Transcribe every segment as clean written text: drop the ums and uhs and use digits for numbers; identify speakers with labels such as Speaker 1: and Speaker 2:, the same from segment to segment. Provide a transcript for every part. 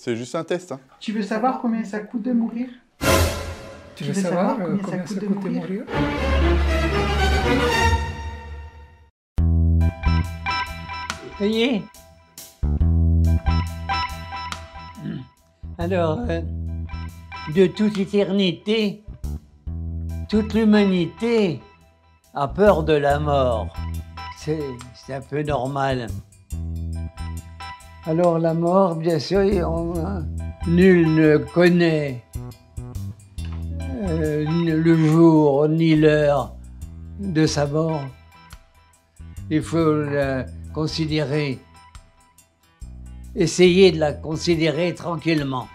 Speaker 1: C'est juste un test. Hein.
Speaker 2: Tu veux savoir combien ça coûte de mourir?
Speaker 3: Tu veux savoir combien ça coûte de mourir?
Speaker 4: Voyez. Alors, de toute éternité, toute l'humanité a peur de la mort. C'est un peu normal. Alors la mort, bien sûr, nul ne connaît le jour ni l'heure de sa mort. Il faut la considérer, essayer de la considérer tranquillement.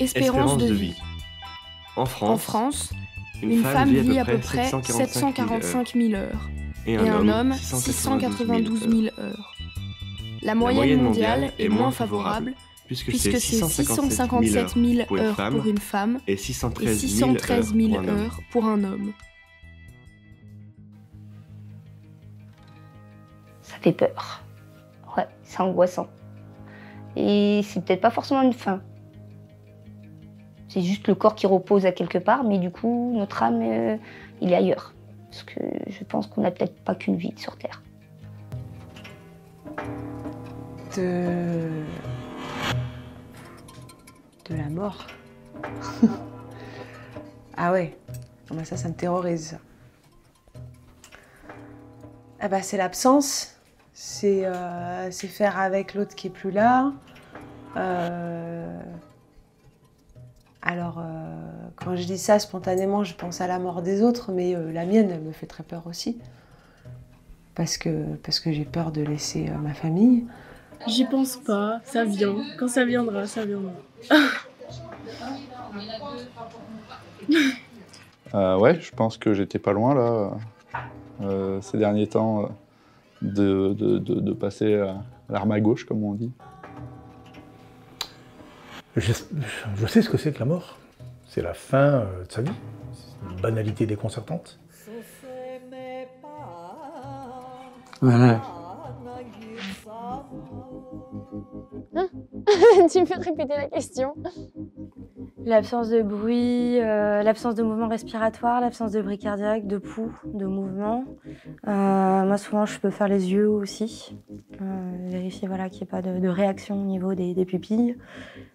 Speaker 5: Espérance de vie. En France, une femme vit à peu près 745 000 heures et un homme 692 000 heures. La moyenne mondiale est moins favorable puisque c'est 657 000 heures pour une femme et 613 000 heures pour un homme.
Speaker 6: Ça fait peur. Ouais, c'est angoissant. Et c'est peut-être pas forcément une fin. C'est juste le corps qui repose à quelque part, mais du coup, notre âme, il est ailleurs. Parce que je pense qu'on n'a peut-être pas qu'une vie sur Terre.
Speaker 7: De la mort. Ah ouais, bah ça me terrorise. Ah bah c'est l'absence, c'est faire avec l'autre qui est plus là. Alors, quand je dis ça, spontanément, je pense à la mort des autres, mais la mienne, elle me fait très peur aussi. Parce que j'ai peur de laisser ma famille.
Speaker 8: J'y pense pas, ça vient. Quand ça viendra, ça viendra.
Speaker 1: Ouais, je pense que j'étais pas loin, là, ces derniers temps, de passer à l'arme à gauche, comme on dit.
Speaker 3: Je sais ce que c'est que la mort. C'est la fin de sa vie. C'est une banalité déconcertante.
Speaker 4: Voilà.
Speaker 9: Tu peux répéter la question? L'absence de bruit, l'absence de mouvement respiratoire, l'absence de bruit cardiaque, de pouls, de mouvement. Moi, souvent, je peux faire les yeux aussi. Vérifier voilà, qu'il n'y ait pas de réaction au niveau des pupilles.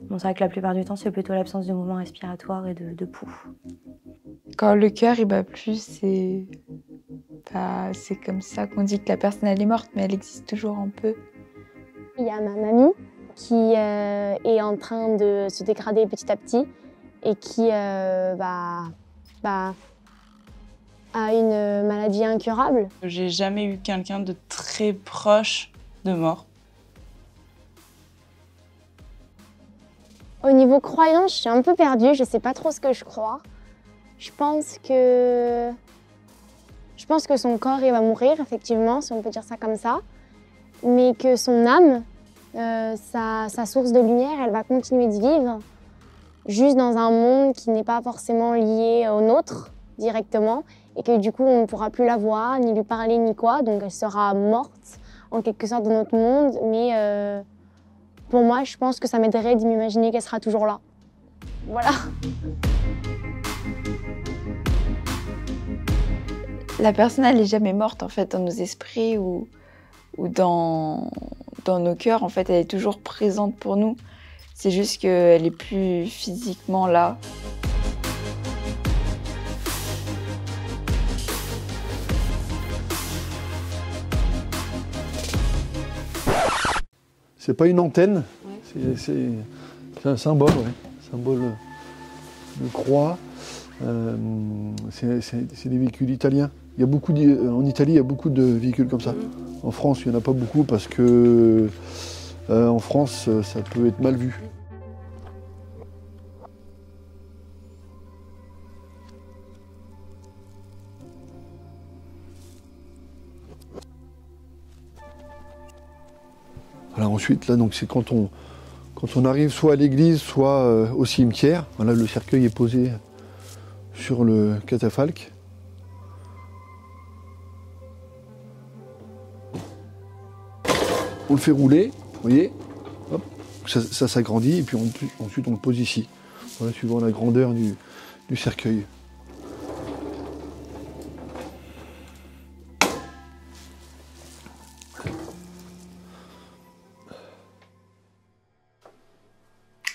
Speaker 9: Bon, c'est vrai que la plupart du temps, c'est plutôt l'absence de mouvement respiratoire et de pouls.
Speaker 10: Quand le cœur il bat plus, c'est comme ça qu'on dit que la personne elle est morte, mais elle existe toujours un peu.
Speaker 9: Il y a ma mamie qui est en train de se dégrader petit à petit et qui a une maladie incurable.
Speaker 10: J'ai jamais eu quelqu'un de très proche de mort.
Speaker 9: Au niveau croyance, je suis un peu perdue, je sais pas trop ce que je crois. Je pense que son corps il va mourir, effectivement, si on peut dire ça comme ça, mais que son âme, sa source de lumière, elle va continuer de vivre, juste dans un monde qui n'est pas forcément lié au nôtre directement, et que du coup on ne pourra plus la voir, ni lui parler, ni quoi, donc elle sera morte en quelque sorte dans notre monde, mais pour moi, je pense que ça m'aiderait de m'imaginer qu'elle sera toujours là. Voilà.
Speaker 10: La personne, elle n'est jamais morte en fait dans nos esprits ou dans nos cœurs. En fait, elle est toujours présente pour nous. C'est juste qu'elle est plus physiquement là.
Speaker 11: C'est pas une antenne, ouais. C'est un symbole, ouais. Symbole de croix. C'est des véhicules italiens. Il y a beaucoup en Italie, il y a beaucoup de véhicules comme ça. En France, il n'y en a pas beaucoup parce que en France, ça peut être mal vu. Voilà, ensuite, là, donc c'est quand on arrive soit à l'église, soit au cimetière. Voilà, le cercueil est posé sur le catafalque. On le fait rouler, vous voyez, hop, ça s'agrandit et puis ensuite on le pose ici, voilà, suivant la grandeur du cercueil.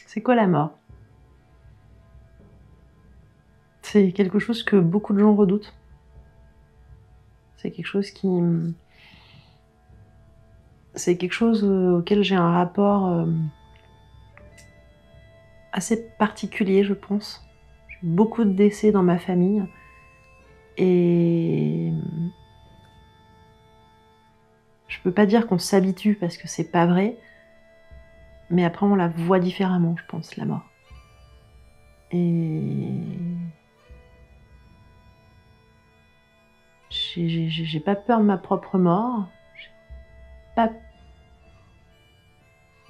Speaker 7: C'est quoi la mort? C'est quelque chose que beaucoup de gens redoutent. C'est quelque chose auquel j'ai un rapport assez particulier, je pense. J'ai eu beaucoup de décès dans ma famille. Et je peux pas dire qu'on s'habitue parce que c'est pas vrai. Mais après, on la voit différemment, je pense, la mort. Et j'ai pas peur de ma propre mort.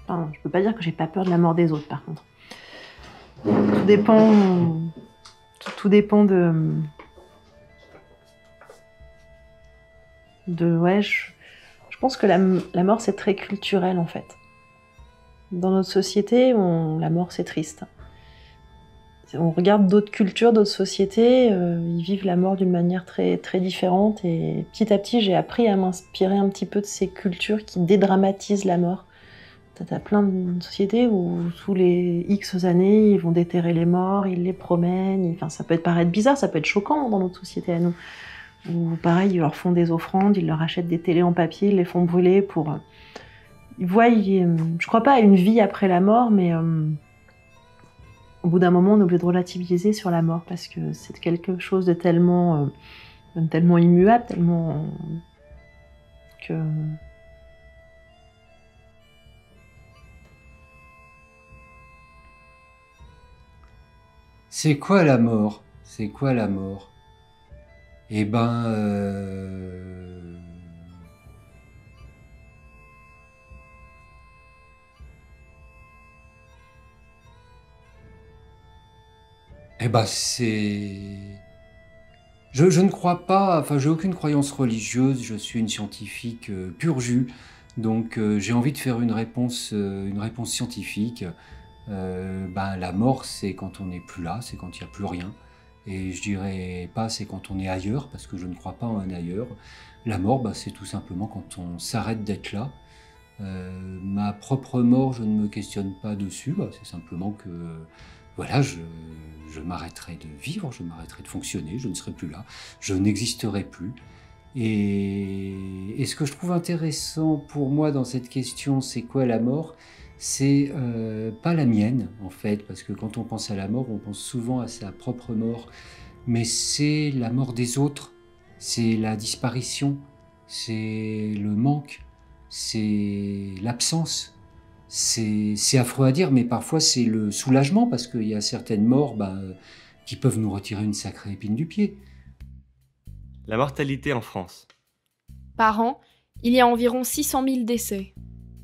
Speaker 7: Enfin, je peux pas dire que j'ai pas peur de la mort des autres, par contre. Tout dépend ouais, je pense que la mort, c'est très culturel, en fait. Dans notre société, la mort, c'est triste. On regarde d'autres cultures, d'autres sociétés, ils vivent la mort d'une manière très, très différente. Et petit à petit, j'ai appris à m'inspirer un petit peu de ces cultures qui dédramatisent la mort. T'as plein de sociétés où tous les X années, ils vont déterrer les morts, ils les promènent. Enfin, ça peut paraître bizarre, ça peut être choquant dans notre société à nous. Ou pareil, ils leur font des offrandes, ils leur achètent des télés en papier, ils les font brûler pour... Ils voient, je crois pas à une vie après la mort, mais au bout d'un moment, on est obligé de relativiser sur la mort parce que c'est quelque chose de tellement immuable, tellement que...
Speaker 12: C'est quoi la mort? C'est quoi la mort? Eh ben... Eh ben c'est... Je ne crois pas, enfin j'ai aucune croyance religieuse, je suis une scientifique pur jus, donc j'ai envie de faire une réponse scientifique. La mort c'est quand on n'est plus là, c'est quand il n'y a plus rien. Et je dirais pas c'est quand on est ailleurs, parce que je ne crois pas en un ailleurs. La mort c'est tout simplement quand on s'arrête d'être là. Ma propre mort, je ne me questionne pas dessus, c'est simplement que... Voilà, je m'arrêterai de vivre, je m'arrêterai de fonctionner, je ne serai plus là, je n'existerai plus. Et ce que je trouve intéressant pour moi dans cette question, c'est quoi la mort? C'est pas la mienne, en fait, parce que quand on pense à la mort, on pense souvent à sa propre mort, mais c'est la mort des autres, c'est la disparition, c'est le manque, c'est l'absence. C'est affreux à dire, mais parfois c'est le soulagement, parce qu'il y a certaines morts qui peuvent nous retirer une sacrée épine du pied.
Speaker 5: La mortalité en France.
Speaker 13: Par an, il y a environ 600 000 décès.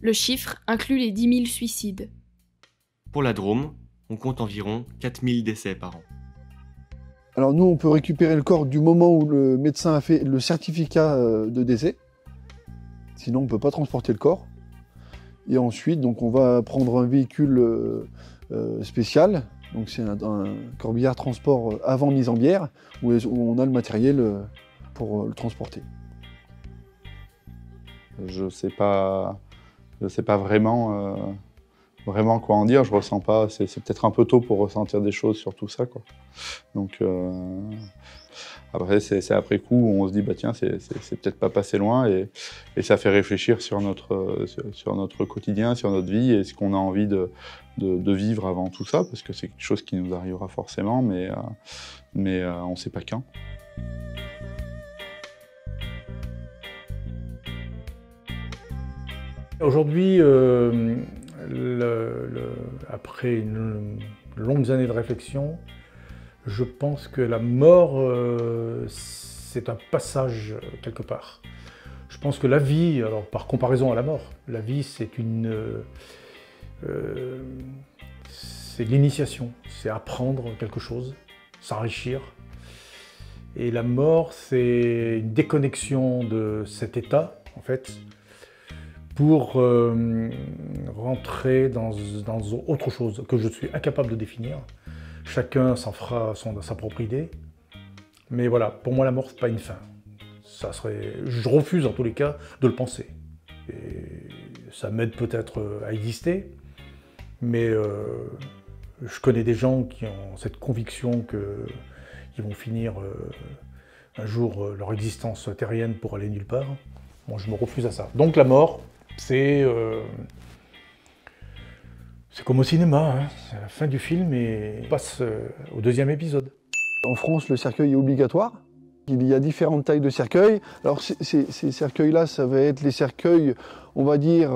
Speaker 13: Le chiffre inclut les 10 000 suicides.
Speaker 5: Pour la Drôme, on compte environ 4 000 décès par an.
Speaker 11: Alors nous, on peut récupérer le corps du moment où le médecin a fait le certificat de décès. Sinon, on ne peut pas transporter le corps. Et ensuite, donc, on va prendre un véhicule spécial. Donc c'est un corbillard transport avant mise en bière, où on a le matériel pour le transporter.
Speaker 1: Je sais pas vraiment quoi en dire. Je ressens pas. C'est peut-être un peu tôt pour ressentir des choses sur tout ça, quoi. Donc après, c'est après coup où on se dit tiens, c'est peut-être pas passé loin, et ça fait réfléchir sur notre quotidien, sur notre vie, et ce qu'on a envie de vivre avant tout ça, parce que c'est quelque chose qui nous arrivera forcément, mais on ne sait pas quand.
Speaker 3: Aujourd'hui, après une longues années de réflexion, je pense que la mort, c'est un passage quelque part. Je pense que la vie, alors par comparaison à la mort, la vie c'est l'initiation, c'est apprendre quelque chose, s'enrichir, Et la mort, c'est une déconnexion de cet état, en fait, pour rentrer dans autre chose que je suis incapable de définir. Chacun s'en fera sa propre idée. Mais voilà, pour moi, la mort, c'est pas une fin. Je refuse, en tous les cas, de le penser. Et ça m'aide peut-être à exister, mais je connais des gens qui ont cette conviction qu'ils vont finir un jour leur existence terrienne pour aller nulle part. Moi, je me refuse à ça. Donc la mort, c'est comme au cinéma, hein. C'est la fin du film et on passe au deuxième épisode.
Speaker 11: En France, le cercueil est obligatoire. Il y a différentes tailles de cercueils. Alors ces cercueils-là, ça va être les cercueils, on va dire,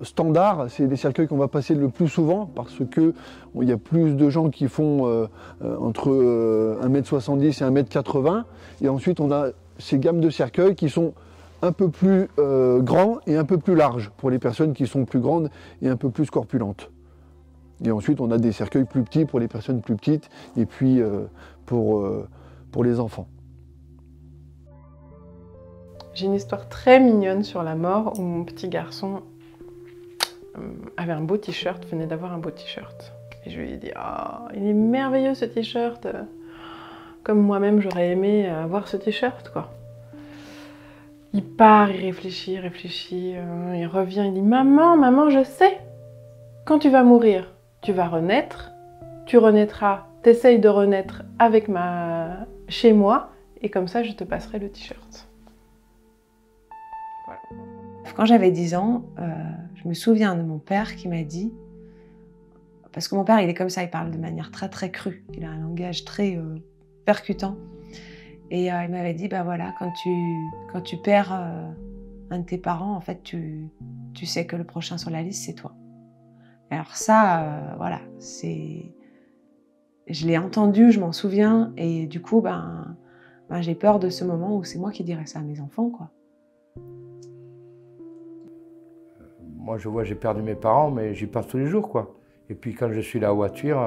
Speaker 11: standards. C'est les cercueils qu'on va passer le plus souvent parce qu'il y a plus de gens qui font entre 1m70 et 1m80. Et ensuite, on a ces gammes de cercueils qui sont un peu plus grands et un peu plus larges pour les personnes qui sont plus grandes et un peu plus corpulentes. Et ensuite, on a des cercueils plus petits pour les personnes plus petites et puis pour les enfants.
Speaker 14: J'ai une histoire très mignonne sur la mort où mon petit garçon avait un beau t-shirt, venait d'avoir un beau t-shirt. Et je lui ai dit « Ah, il est merveilleux ce t-shirt !» Comme moi-même, j'aurais aimé avoir ce t-shirt, quoi. Il part, il réfléchit, il revient, il dit « Maman, je sais, quand tu vas mourir, tu vas renaître, tu renaîtras, t'essayes de renaître chez moi, et comme ça, je te passerai le t-shirt. » Voilà.
Speaker 15: Quand j'avais 10 ans, je me souviens de mon père qui m'a dit, parce que mon père, il est comme ça, il parle de manière très très crue, il a un langage très percutant, et il m'avait dit, bah voilà, quand tu perds un de tes parents, en fait, tu sais que le prochain sur la liste, c'est toi. Alors ça, voilà, je l'ai entendu, je m'en souviens, et du coup, j'ai peur de ce moment où c'est moi qui dirais ça à mes enfants, quoi.
Speaker 16: Moi, je vois, j'ai perdu mes parents, mais j'y pense tous les jours, quoi. Et puis, quand je suis là en voiture,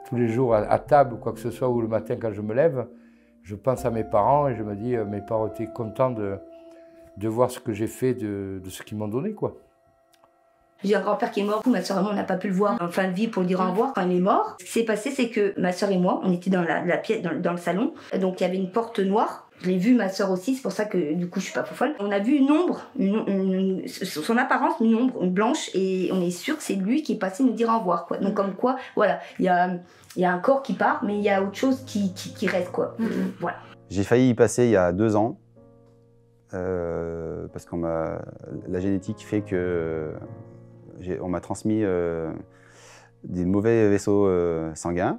Speaker 16: tous les jours à table ou quoi que ce soit, ou le matin quand je me lève, je pense à mes parents et je me dis, mes parents étaient contents de voir ce que j'ai fait, de ce qu'ils m'ont donné, quoi.
Speaker 6: J'ai un grand-père qui est mort, ma soeur et moi, on n'a pas pu le voir en fin de vie pour lui dire au revoir quand il est mort. Ce qui s'est passé, c'est que ma soeur et moi, on était dans la pièce, dans le salon, donc il y avait une porte noire. Je l'ai vu, ma soeur aussi, c'est pour ça que du coup je suis pas folle. On a vu une ombre, son apparence, une ombre blanche, et on est sûr que c'est lui qui est passé nous dire au revoir, quoi. Donc comme quoi, voilà, il y a un corps qui part, mais il y a autre chose qui reste, quoi. Voilà.
Speaker 17: J'ai failli y passer il y a 2 ans, parce qu'on la génétique fait que on m'a transmis des mauvais vaisseaux sanguins.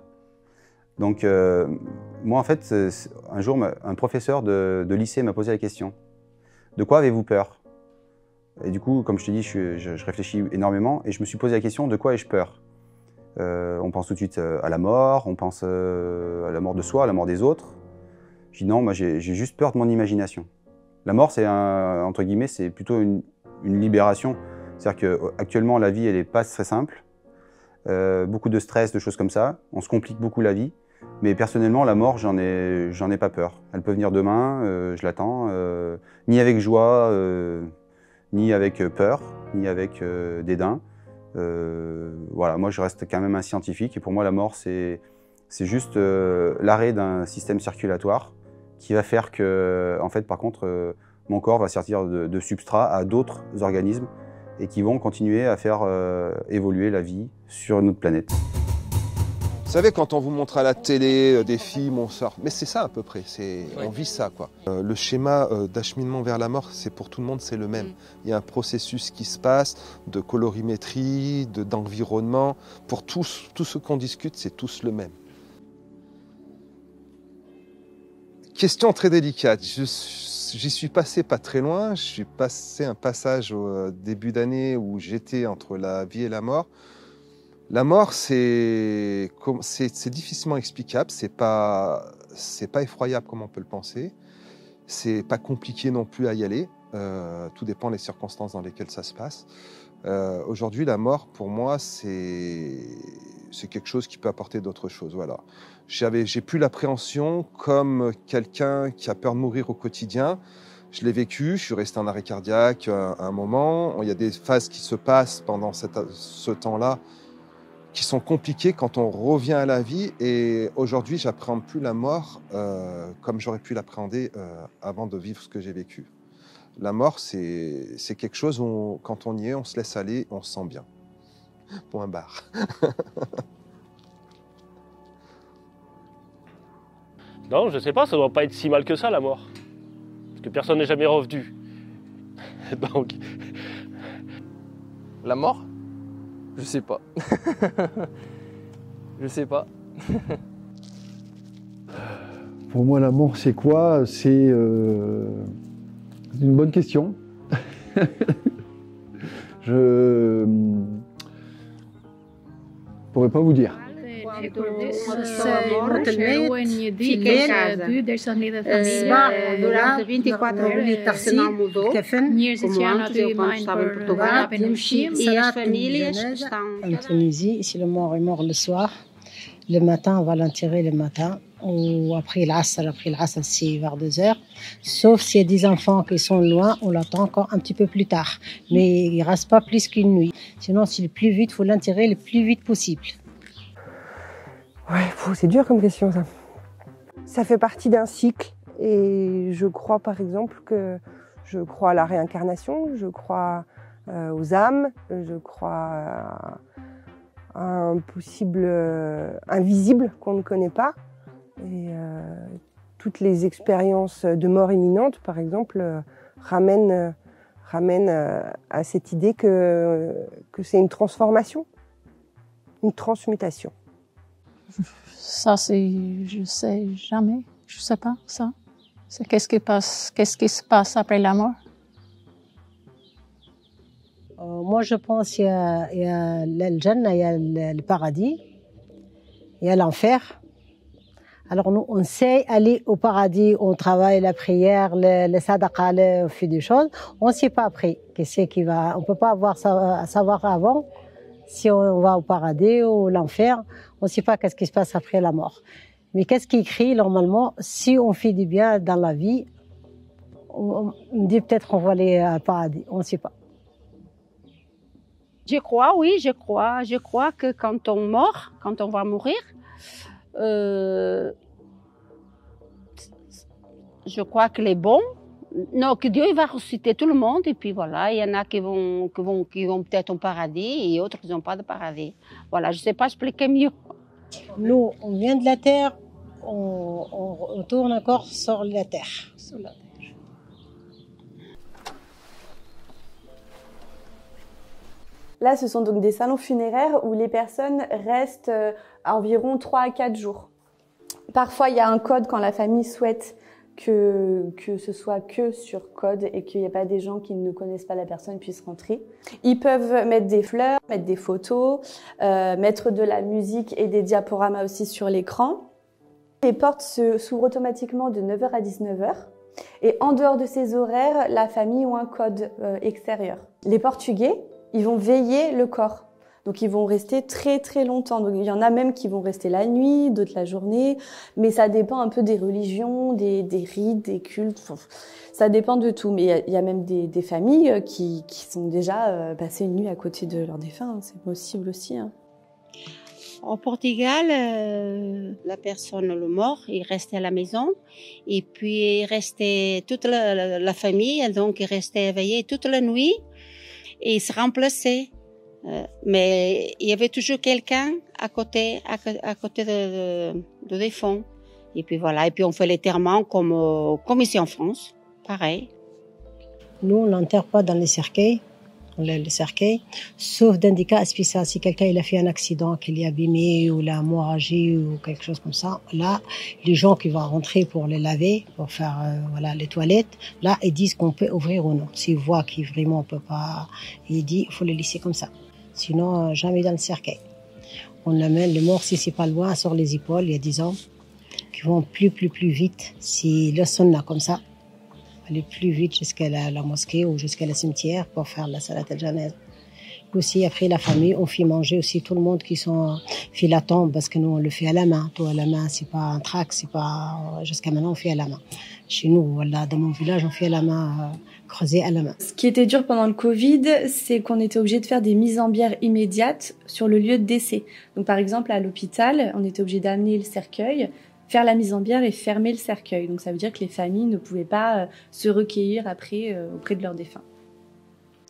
Speaker 17: Donc, moi, en fait, un jour, un professeur de lycée m'a posé la question « De quoi avez-vous peur ?» Et du coup, comme je te dis, je réfléchis énormément et je me suis posé la question « De quoi ai-je peur ?» On pense tout de suite à la mort, on pense à la mort de soi, à la mort des autres. Je dis non, moi j'ai juste peur de mon imagination. La mort, c'est entre guillemets, c'est plutôt une libération. C'est-à-dire qu'actuellement, la vie, elle n'est pas très simple. Beaucoup de stress, de choses comme ça. On se complique beaucoup la vie. Mais personnellement, la mort, j'en ai pas peur. Elle peut venir demain, je l'attends. Ni avec joie, ni avec peur, ni avec dédain. Voilà, moi, je reste quand même un scientifique. Et pour moi, la mort, c'est juste l'arrêt d'un système circulatoire qui va faire que, en fait, par contre, mon corps va servir de substrat à d'autres organismes et qui vont continuer à faire évoluer la vie sur notre planète.
Speaker 18: Vous savez, quand on vous montre à la télé des films, on sort. Mais c'est ça à peu près, on vit ça, quoi. Le schéma d'acheminement vers la mort, c'est pour tout le monde, c'est le même. Il y a un processus qui se passe de colorimétrie, d'environnement. Pour tout ce qu'on discute, c'est tous le même. Question très délicate. J'y suis passé pas très loin. Je suis passé un passage au début d'année où j'étais entre la vie et la mort. La mort, c'est difficilement explicable. C'est pas effroyable comme on peut le penser. C'est pas compliqué non plus à y aller. Tout dépend des circonstances dans lesquelles ça se passe. Aujourd'hui, la mort, pour moi, c'est quelque chose qui peut apporter d'autres choses. Voilà. J'ai plus l'appréhension comme quelqu'un qui a peur de mourir au quotidien. Je l'ai vécu, je suis resté en arrêt cardiaque à un moment. Il y a des phases qui se passent pendant ce temps-là qui sont compliquées quand on revient à la vie. Et aujourd'hui, j'appréhende plus la mort comme j'aurais pu l'appréhender avant de vivre ce que j'ai vécu. La mort, c'est quelque chose où, quand on y est, on se laisse aller, on se sent bien. Point barre.
Speaker 19: Non, je sais pas, ça doit pas être si mal que ça, la mort. Parce que personne n'est jamais revenu. Donc...
Speaker 20: La mort? Je sais pas. Je sais pas.
Speaker 11: Pour moi, la mort, c'est quoi? C'est une bonne question. Je pourrais pas vous dire.
Speaker 21: En Tunisie, si le mort est mort le soir, le matin, on va l'enterrer le matin, ou après l'Asr, c'est vers 2h. Sauf s'il y a des enfants qui sont loin, on l'attend encore un petit peu plus tard. Mais il ne reste pas plus qu'une nuit. Sinon, c'est le plus vite, il faut l'enterrer le plus vite possible.
Speaker 22: Ouais, c'est dur comme question ça. Ça fait partie d'un cycle et je crois par exemple que je crois à la réincarnation, je crois aux âmes, je crois à un possible invisible qu'on ne connaît pas. Et toutes les expériences de mort imminente par exemple ramènent à cette idée que c'est une transformation, une transmutation.
Speaker 23: Ça, je sais jamais. Je sais pas, ça. C'est qu'est-ce qui se passe après la mort?
Speaker 21: Moi, je pense qu'il y a l'Al-Jannah, il y a le paradis, il y a l'enfer. Alors, nous, on sait aller au paradis, on travaille la prière, le sadaqa, on fait des choses. On ne sait pas après qu'est-ce qui va. On peut pas savoir avant si on va au paradis ou l'enfer. On ne sait pas qu'est-ce qui se passe après la mort. Mais qu'est-ce qui est écrit normalement? Si on fait du bien dans la vie, on dit peut-être qu'on va aller au paradis. On ne sait pas.
Speaker 24: Je crois, oui, je crois. Je crois que quand on meurt, quand on va mourir, je crois que les bons, non, que Dieu va ressusciter tout le monde et puis voilà, il y en a qui vont peut-être au paradis et autres qui n'ont pas de paradis. Voilà, je ne sais pas expliquer mieux.
Speaker 21: Nous, on vient de la terre, on tourne encore sur la terre. Sur la terre.
Speaker 25: Là, ce sont donc des salons funéraires où les personnes restent environ 3 à 4 jours. Parfois, il y a un code quand la famille souhaite que ce soit que sur code et qu'il n'y ait pas des gens qui ne connaissent pas la personne puissent rentrer. Ils peuvent mettre des fleurs, mettre des photos, mettre de la musique et des diaporamas aussi sur l'écran. Les portes s'ouvrent automatiquement de 9h à 19h. Et en dehors de ces horaires, la famille a un code extérieur. Les portugais, ils vont veiller le corps. Donc ils vont rester très très longtemps. Donc il y en a même qui vont rester la nuit, d'autres la journée. Mais ça dépend un peu des religions, des rites, des cultes. Enfin, ça dépend de tout. Mais il y a même des familles qui sont déjà passées une nuit à côté de leurs défunts. C'est possible aussi. Hein.
Speaker 24: Au Portugal, la personne, le mort, il restait à la maison. Et puis il restait toute la famille. Donc il restait éveillé toute la nuit. Et il se remplaçait. Mais il y avait toujours quelqu'un à côté de défunt. Et puis voilà, et puis on fait l'éterrement comme ici en France, pareil.
Speaker 21: Nous, on n'enterre pas dans les cercueils, sauf dans des cas spéciaux. Si quelqu'un il a fait un accident, qu'il est abîmé ou la hémorragie ou quelque chose comme ça, là, les gens qui vont rentrer pour les laver, pour faire les toilettes, là, ils disent qu'on peut ouvrir ou non. S'ils voient qu'il vraiment on peut pas, ils disent il faut les laisser comme ça. Sinon, jamais dans le cercueil. On amène le mort, si c'est pas loin, sur les épaules, il y a des hommes qui vont plus vite. Si le sunna comme ça, aller plus vite jusqu'à la mosquée ou jusqu'à le cimetière pour faire la salat al-janaza. Aussi, après la famille, on fait manger aussi tout le monde qui fait la tombe, parce que nous, on le fait à la main. Tout à la main, c'est pas un trac, c'est pas... Jusqu'à maintenant, on fait à la main. Chez nous, voilà, dans mon village, on fait à la main, creuser à la main.
Speaker 25: Ce qui était dur pendant le Covid, c'est qu'on était obligé de faire des mises en bière immédiates sur le lieu de décès. Donc, par exemple, à l'hôpital, on était obligé d'amener le cercueil, faire la mise en bière et fermer le cercueil. Donc, ça veut dire que les familles ne pouvaient pas se recueillir après auprès de leurs défunts.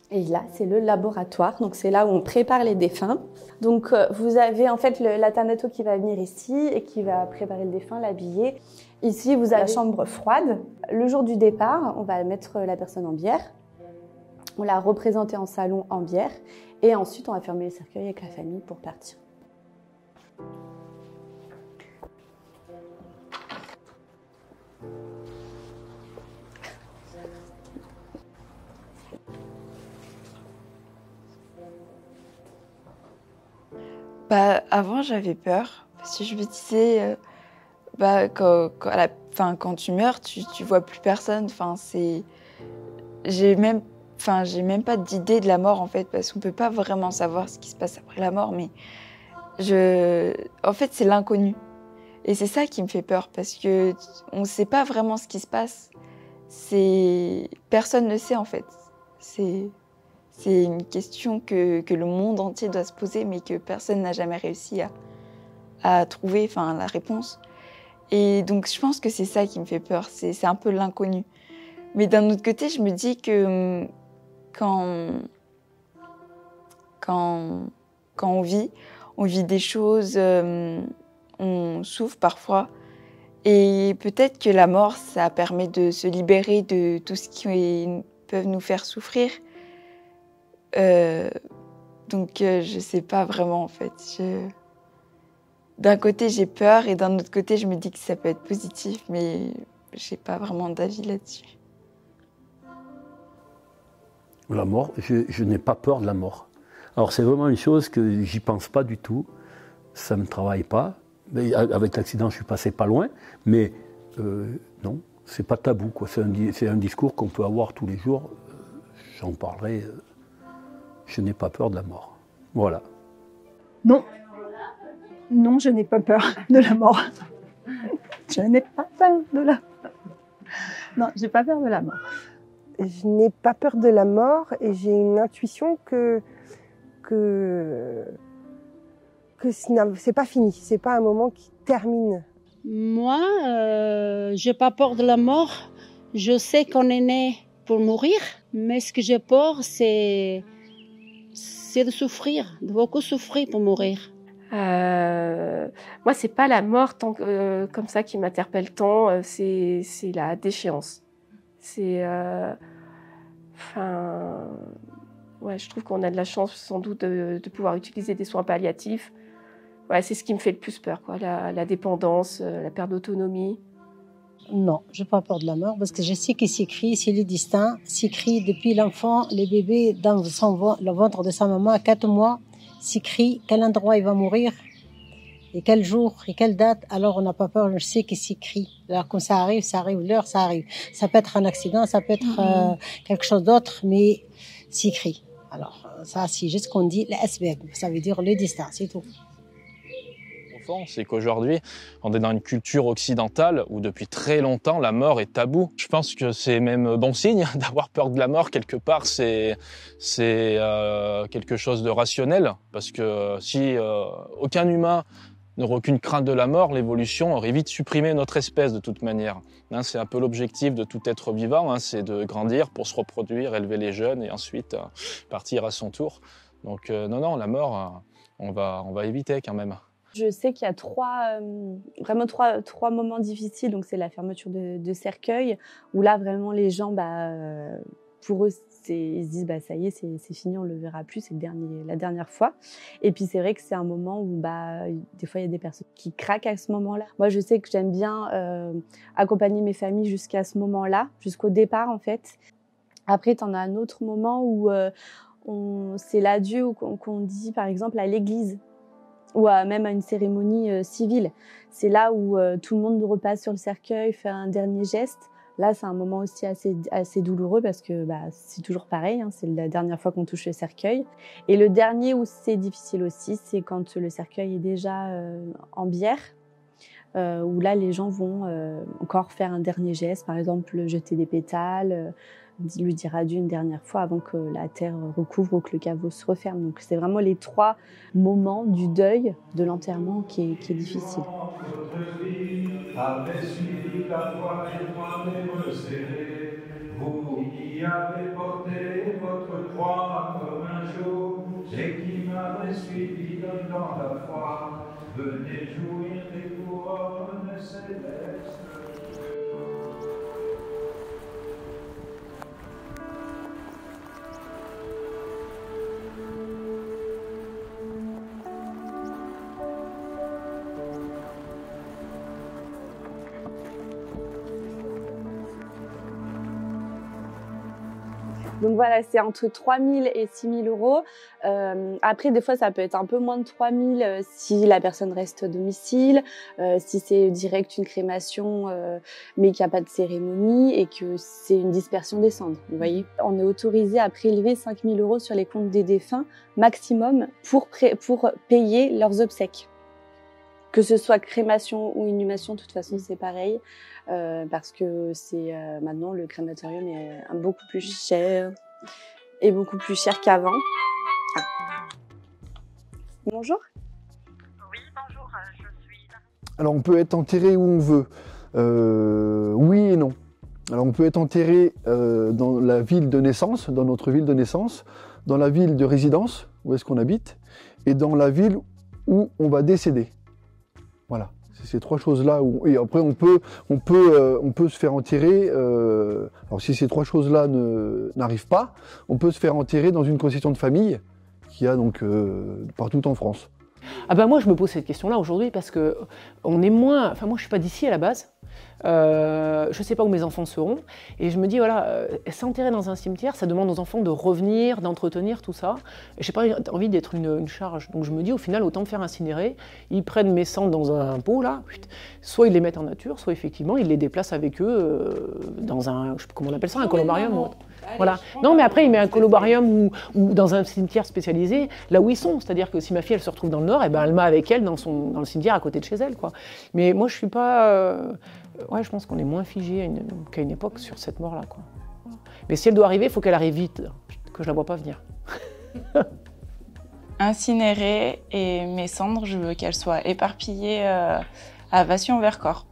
Speaker 25: Et là, c'est le laboratoire. Donc, c'est là où on prépare les défunts. Donc, vous avez en fait la thanato qui va venir ici et qui va préparer le défunt, l'habiller. Ici, vous avez la chambre froide. Le jour du départ, on va mettre la personne en bière. On l'a représentée en salon en bière. Et ensuite, on va fermer le cercueil avec la famille pour partir.
Speaker 2: Avant, j'avais peur, parce que je me disais, quand tu meurs, tu vois plus personne. J'ai même pas d'idée de la mort, en fait, parce qu'on peut pas vraiment savoir ce qui se passe après la mort, mais en fait, c'est l'inconnu. Et c'est ça qui me fait peur, parce que on sait pas vraiment ce qui se passe. Personne ne sait, en fait. C'est une question que le monde entier doit se poser, mais que personne n'a jamais réussi à trouver la réponse. Et donc, je pense que c'est ça qui me fait peur, c'est un peu l'inconnu. Mais d'un autre côté, je me dis que quand on vit des choses, on souffre parfois. Et peut-être que la mort, ça permet de se libérer de tout ce qui peut nous faire souffrir. Donc je sais pas vraiment, en fait. D'un côté j'ai peur et d'un autre côté je me dis que ça peut être positif, mais j'ai pas vraiment d'avis là-dessus.
Speaker 4: La mort, je n'ai pas peur de la mort. Alors c'est vraiment une chose que j'y pense pas du tout, ça me travaille pas. Mais avec l'accident je suis passé pas loin, mais non, c'est pas tabou, quoi. C'est un discours qu'on peut avoir tous les jours, j'en parlerai. Je n'ai pas peur de la mort. Voilà.
Speaker 22: Non. Non, je n'ai pas peur de la mort. Je n'ai pas peur de la mort. Non, j'ai pas peur de la mort. Je n'ai pas peur de la mort et j'ai une intuition que c'est pas fini. C'est pas un moment qui termine.
Speaker 24: Moi, j'ai pas peur de la mort. Je sais qu'on est né pour mourir, mais ce que j'ai peur, c'est de souffrir, de beaucoup souffrir pour mourir.
Speaker 8: Moi, c'est pas la mort comme ça qui m'interpelle tant, c'est la déchéance. Je trouve qu'on a de la chance sans doute de pouvoir utiliser des soins palliatifs. Ouais, c'est ce qui me fait le plus peur, quoi. La dépendance, la perte d'autonomie.
Speaker 21: Non, je n'ai pas peur de la mort parce que je sais qu'il s'écrit, c'est le destin, s'écrit depuis l'enfant, le bébé dans le ventre de sa maman à 4 mois, s'écrit quel endroit il va mourir et quel jour et quelle date. Alors on n'a pas peur, je sais qu'il s'écrit. Alors quand ça arrive, l'heure, ça arrive. Ça peut être un accident, ça peut être quelque chose d'autre, mais s'écrit. Alors ça, c'est juste ce qu'on dit, l'asbab, ça veut dire le destin, c'est tout.
Speaker 9: C'est qu'aujourd'hui, on est dans une culture occidentale où depuis très longtemps, la mort est tabou. Je pense que c'est même bon signe d'avoir peur de la mort. Quelque part, c'est quelque chose de rationnel. Parce que si aucun humain n'aurait aucune crainte de la mort, l'évolution aurait vite supprimé notre espèce de toute manière. C'est un peu l'objectif de tout être vivant, c'est de grandir pour se reproduire, élever les jeunes et ensuite partir à son tour. Donc non, la mort, on va éviter quand même.
Speaker 25: Je sais qu'il y a trois moments difficiles. Donc c'est la fermeture de cercueil, où là vraiment les gens, pour eux, ils se disent ça y est, c'est fini, on le verra plus, c'est la dernière fois. Et puis c'est vrai que c'est un moment où des fois il y a des personnes qui craquent à ce moment-là. Moi je sais que j'aime bien accompagner mes familles jusqu'à ce moment-là, jusqu'au départ en fait. Après t'en as un autre moment où c'est l'adieu qu'on dit par exemple à l'église, ou même à une cérémonie civile. C'est là où tout le monde repasse sur le cercueil, fait un dernier geste. Là, c'est un moment aussi assez douloureux parce que c'est toujours pareil, hein, c'est la dernière fois qu'on touche le cercueil. Et le dernier où c'est difficile aussi, c'est quand le cercueil est déjà en bière, où là, les gens vont encore faire un dernier geste, par exemple jeter des pétales, lui dire adieu une dernière fois avant que la terre recouvre ou que le caveau se referme. Donc c'est vraiment les 3 moments du deuil, de l'enterrement qui est difficile.
Speaker 5: Avez suivi la foi et moi-même serré, vous qui avez porté votre croix comme un jour, et qui m'avez suivi dans la foi, venez jouir des couronnes célestes.
Speaker 25: Donc voilà, c'est entre 3 000 et 6 000 euros. Après, des fois, ça peut être un peu moins de 3 000 si la personne reste au domicile, si c'est direct une crémation, mais qu'il n'y a pas de cérémonie et que c'est une dispersion des cendres. Vous voyez, on est autorisé à prélever 5 000 euros sur les comptes des défunts maximum pour payer leurs obsèques. Que ce soit crémation ou inhumation, de toute façon, c'est pareil. Parce que maintenant le crématorium est beaucoup plus cher et beaucoup plus cher qu'avant. Ah. Bonjour.
Speaker 7: Oui, bonjour, je suis...
Speaker 11: Alors on peut être enterré où on veut, oui et non. Alors on peut être enterré dans la ville de naissance, dans notre ville de naissance, dans la ville de résidence, où est-ce qu'on habite, et dans la ville où on va décéder. Voilà. C'est ces 3 choses-là. Et après, on peut se faire enterrer. Alors, si ces 3 choses-là n'arrivent pas, on peut se faire enterrer dans une concession de famille qu'il y a donc partout en France.
Speaker 10: Ah ben moi, je me pose cette question-là aujourd'hui parce que on est moins. Enfin, moi, je suis pas d'ici à la base. Je sais pas où mes enfants seront. Et je me dis, voilà, s'enterrer dans un cimetière, ça demande aux enfants de revenir, d'entretenir tout ça. Et j'ai pas envie d'être une charge. Donc je me dis, au final, autant me faire incinérer. Ils prennent mes cendres dans un pot, là. Soit ils les mettent en nature, soit effectivement, ils les déplacent avec eux dans un, je sais pas comment on appelle ça, un columbarium. Voilà. Non, mais après, il met un columbarium ou dans un cimetière spécialisé, là où ils sont. C'est-à-dire que si ma fille, elle se retrouve dans le Nord, et ben, elle m'a avec elle dans le cimetière à côté de chez elle, quoi. Mais moi, je suis pas... Ouais, je pense qu'on est moins figé qu'à une époque sur cette mort-là, quoi. Mais si elle doit arriver, il faut qu'elle arrive vite, que je la vois pas venir.
Speaker 2: Incinérer et mes cendres, je veux qu'elles soient éparpillées à Vassy-en-Vercors.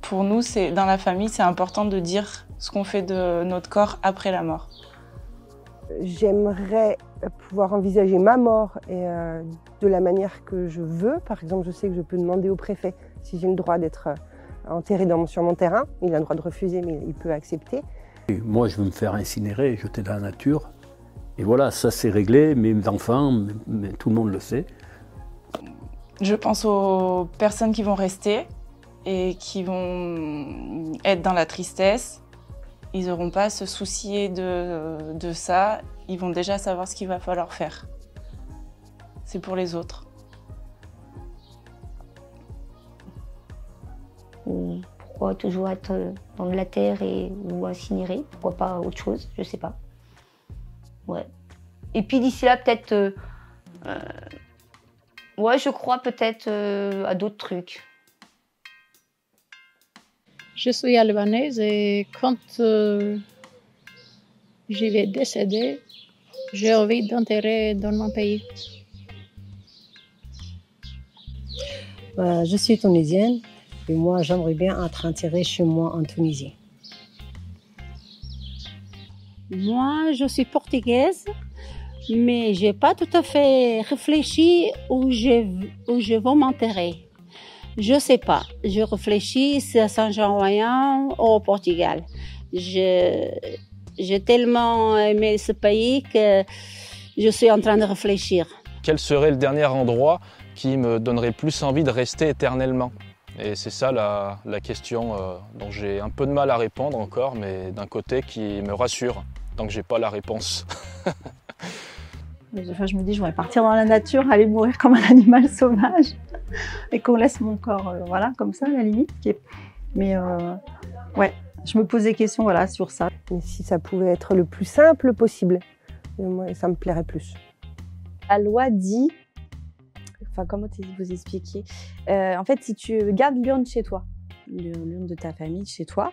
Speaker 2: Pour nous, dans la famille, c'est important de dire ce qu'on fait de notre corps après la mort.
Speaker 22: J'aimerais pouvoir envisager ma mort de la manière que je veux. Par exemple, je sais que je peux demander au préfet si j'ai le droit d'être enterré sur mon terrain. Il a le droit de refuser, mais il peut accepter.
Speaker 4: Et moi, je veux me faire incinérer et jeter dans la nature. Et voilà, ça c'est réglé. Mes enfants, mais tout le monde le sait.
Speaker 2: Je pense aux personnes qui vont rester et qui vont être dans la tristesse. Ils n'auront pas à se soucier de ça. Ils vont déjà savoir ce qu'il va falloir faire. C'est pour les autres.
Speaker 6: Pourquoi toujours être dans de la terre ou incinéré? Pourquoi pas autre chose? Je sais pas. Ouais. Et puis d'ici là, peut-être... ouais, je crois peut-être à d'autres trucs.
Speaker 23: Je suis albanaise et quand je vais décéder, j'ai envie d'enterrer dans mon pays.
Speaker 21: Je suis tunisienne et moi j'aimerais bien être enterrée chez moi en Tunisie.
Speaker 24: Moi, je suis portugaise, mais j'ai pas tout à fait réfléchi où je vais m'enterrer. Je sais pas. Je réfléchis si à Saint-Jean-Royan ou au Portugal. J'ai tellement aimé ce pays que je suis en train de réfléchir.
Speaker 9: Quel serait le dernier endroit qui me donnerait plus envie de rester éternellement? Et c'est ça la question dont j'ai un peu de mal à répondre encore, mais d'un côté qui me rassure, tant que j'ai pas la réponse.
Speaker 12: Enfin, je me dis, je voudrais partir dans la nature, aller mourir comme un animal sauvage, et qu'on laisse mon corps, voilà, comme ça, à la limite. Mais ouais, Je me pose des questions voilà, sur ça.
Speaker 22: Et si ça pouvait être le plus simple possible, moi, ça me plairait plus.
Speaker 25: La loi dit, enfin comment vous expliquer, en fait si tu gardes l'urne chez toi, l'urne de ta famille chez toi,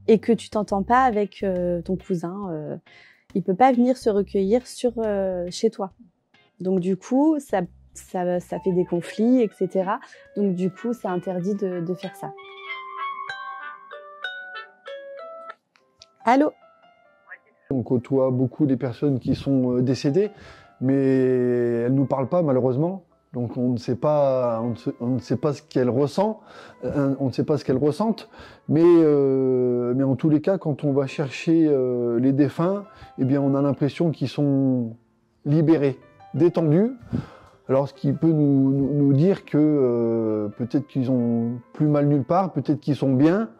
Speaker 25: et que tu t'entends pas avec ton cousin, il peut pas venir se recueillir chez toi. Donc du coup, ça fait des conflits, etc. Donc du coup, c'est interdit de faire ça. Allô?
Speaker 11: On côtoie beaucoup des personnes qui sont décédées, mais elles ne nous parlent pas malheureusement. Donc on ne sait pas ce qu'elles ressentent, mais en tous les cas, quand on va chercher les défunts, eh bien on a l'impression qu'ils sont libérés, détendus. Alors ce qui peut nous dire que peut-être qu'ils ont plus mal nulle part, peut-être qu'ils sont bien.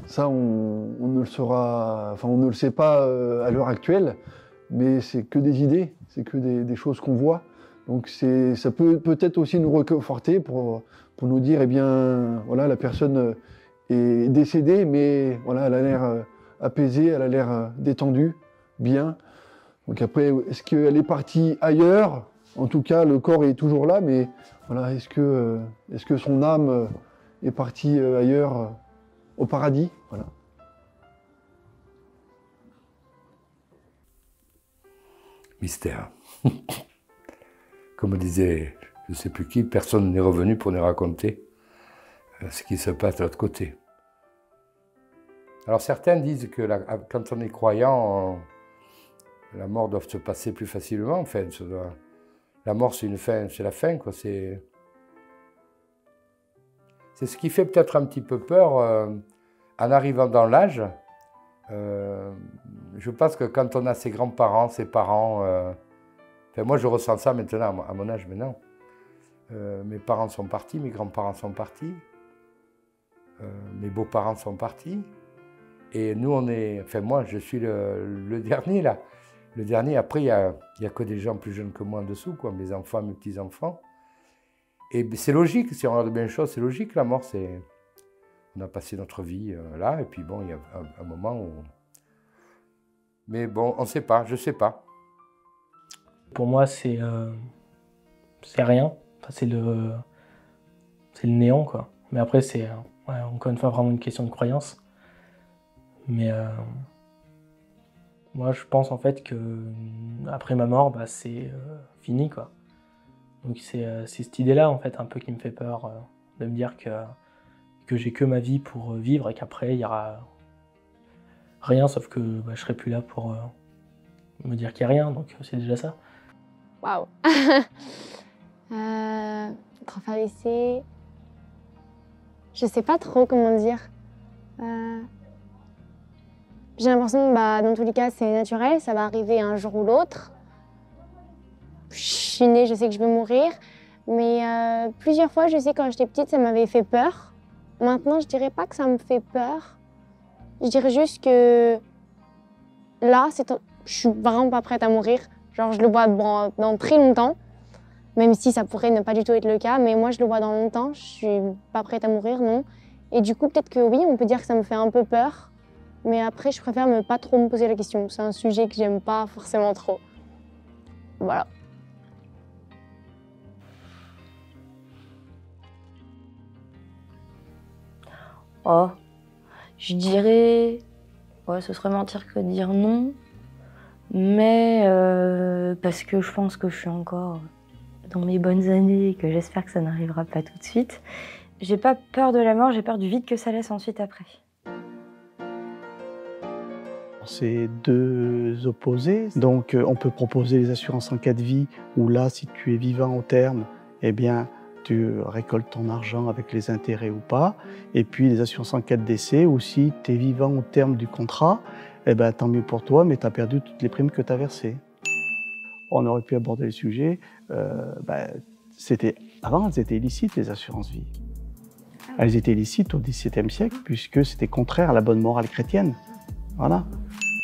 Speaker 11: Ça, on ne le saura, enfin on ne le sait pas à l'heure actuelle, mais c'est que des idées, c'est que des choses qu'on voit. Donc ça peut peut-être aussi nous réconforter pour nous dire, eh bien, voilà, la personne est décédée, mais voilà, elle a l'air apaisée, elle a l'air détendue, bien. Donc après, est-ce qu'elle est partie ailleurs? En tout cas, le corps est toujours là, mais voilà, est-ce que son âme est partie ailleurs, au paradis? Voilà.
Speaker 16: Mystère. Comme disait, je ne sais plus qui, personne n'est revenu pour nous raconter ce qui se passe de l'autre côté. Alors certains disent que quand on est croyant, la mort doit se passer plus facilement. Enfin, la mort, c'est une fin, c'est la fin, quoi. C'est ce qui fait peut-être un petit peu peur en arrivant dans l'âge. Je pense que quand on a ses grands-parents, ses parents, enfin, moi je ressens ça maintenant, à mon âge maintenant. Mes parents sont partis, mes grands-parents sont partis, mes beaux-parents sont partis. Et nous, enfin moi, je suis le dernier là. Le dernier, après, il y a que des gens plus jeunes que moi en dessous, quoi, mes enfants, mes petits-enfants. Et c'est logique, si on regarde bien les choses, c'est logique, la mort, c'est... On a passé notre vie là, et puis bon, il y a un moment où... Mais bon, on ne sait pas, je ne sais pas.
Speaker 1: Pour moi, c'est rien, enfin, c'est le néant, quoi. Mais après, c'est encore une fois vraiment une question de croyance. Mais moi, je pense en fait que après ma mort, bah, c'est fini, quoi. Donc c'est cette idée-là, en fait, un peu qui me fait peur, de me dire que j'ai que ma vie pour vivre et qu'après, il y aura rien, sauf que bah, je serai plus là pour me dire qu'il n'y a rien, donc c'est déjà ça.
Speaker 3: Waouh. Être pharmacien, je sais pas trop comment dire. J'ai l'impression que bah, dans tous les cas, c'est naturel, ça va arriver un jour ou l'autre. Je suis née, je sais que je vais mourir, mais plusieurs fois, je sais quand j'étais petite, ça m'avait fait peur. Maintenant, je dirais pas que ça me fait peur. Je dirais juste que là, je suis vraiment pas prête à mourir. Genre, je le vois dans très longtemps, même si ça pourrait ne pas du tout être le cas, mais moi, je le vois dans longtemps, je suis pas prête à mourir, non. Et du coup, peut-être que oui, on peut dire que ça me fait un peu peur, mais après, je préfère ne pas trop me poser la question. C'est un sujet que j'aime pas forcément trop. Voilà.
Speaker 13: Oh, je dirais... Ouais, ce serait mentir que de dire non. Mais parce que je pense que je suis encore dans mes bonnes années et que j'espère que ça n'arrivera pas tout de suite. J'ai pas peur de la mort, j'ai peur du vide que ça laisse ensuite après.
Speaker 14: C'est deux opposés. Donc on peut proposer les assurances en cas de vie où là, si tu es vivant au terme, eh bien, tu récoltes ton argent avec les intérêts ou pas. Et puis les assurances en cas de décès où si tu es vivant au terme du contrat, eh ben, tant mieux pour toi, mais tu as perdu toutes les primes que tu as versées. On aurait pu aborder le sujet. Avant, elles étaient illicites, les assurances vie. Elles étaient illicites au XVIIe siècle puisque c'était contraire à la bonne morale chrétienne. Voilà.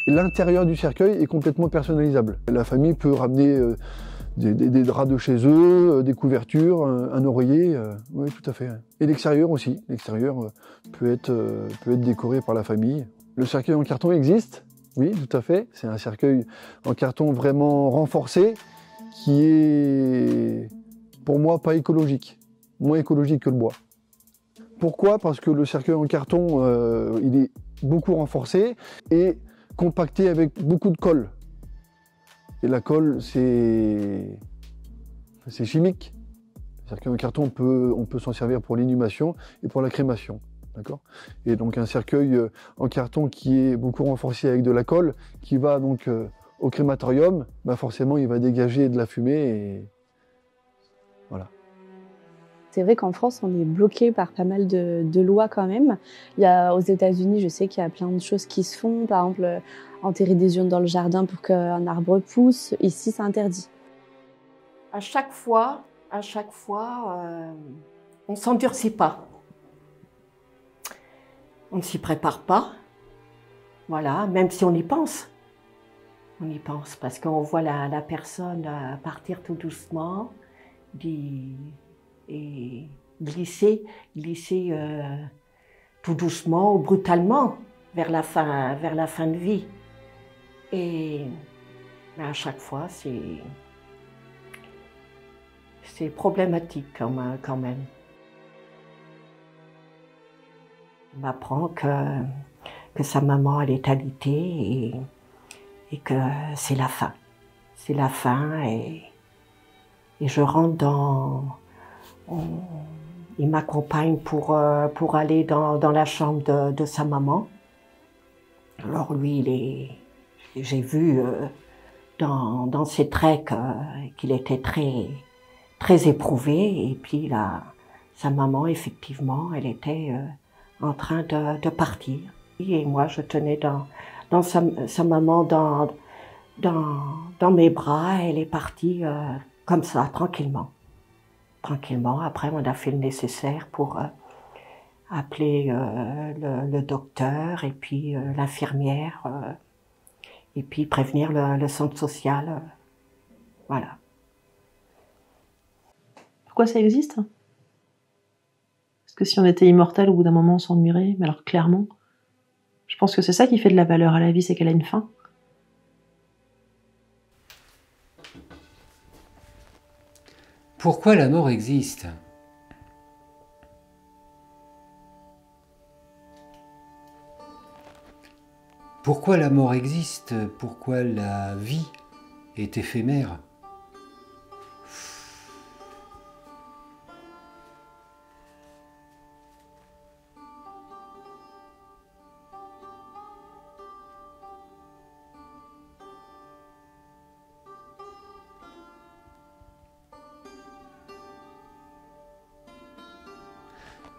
Speaker 11: L'intérieur du cercueil est complètement personnalisable. La famille peut ramener des draps de chez eux, des couvertures, un oreiller, oui tout à fait. Et l'extérieur aussi, l'extérieur peut être décoré par la famille. Le cercueil en carton existe, oui tout à fait. C'est un cercueil en carton vraiment renforcé qui est pour moi pas écologique, moins écologique que le bois. Pourquoi? Parce que le cercueil en carton, il est beaucoup renforcé et compacté avec beaucoup de colle. Et la colle, c'est chimique. Le cercueil en carton, on peut s'en servir pour l'inhumation et pour la crémation. D'accord? Et donc un cercueil en carton qui est beaucoup renforcé avec de la colle, qui va donc au crématorium, bah forcément il va dégager de la fumée et voilà.
Speaker 25: C'est vrai qu'en France, on est bloqué par pas mal de lois quand même. Aux États-Unis, je sais qu'il y a plein de choses qui se font. Par exemple, enterrer des urnes dans le jardin pour qu'un arbre pousse. Ici, c'est interdit.
Speaker 15: À chaque fois, on ne s'endurcit pas. On ne s'y prépare pas. Voilà, même si on y pense. On y pense parce qu'on voit la personne partir tout doucement et glisser tout doucement ou brutalement vers la fin de vie. Mais à chaque fois, c'est problématique quand même. On m'apprend que sa maman elle est alitée et que c'est la fin. C'est la fin et je rentre il m'accompagne pour aller dans la chambre de sa maman. Alors lui, j'ai vu dans ses traits qu'il était très, très éprouvé. Et puis sa maman, effectivement, elle était en train de partir. Et moi, je tenais dans sa maman dans mes bras. Elle est partie comme ça, tranquillement. Après, on a fait le nécessaire pour appeler le docteur et puis l'infirmière et puis prévenir le centre social. Voilà.
Speaker 17: Pourquoi ça existe? Parce que si on était immortel, au bout d'un moment, on s'ennuierait. Mais alors clairement, je pense que c'est ça qui fait de la valeur à la vie, c'est qu'elle a une fin.
Speaker 18: Pourquoi la mort existe? Pourquoi la mort existe? Pourquoi la vie est éphémère?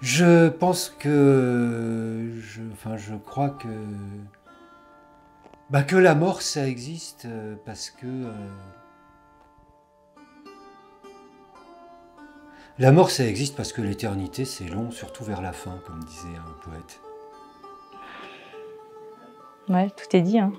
Speaker 18: Je pense que... je crois que la mort, ça existe parce que... La mort, ça existe parce que l'éternité, c'est long, surtout vers la fin, comme disait un poète.
Speaker 19: Ouais, tout est dit, hein.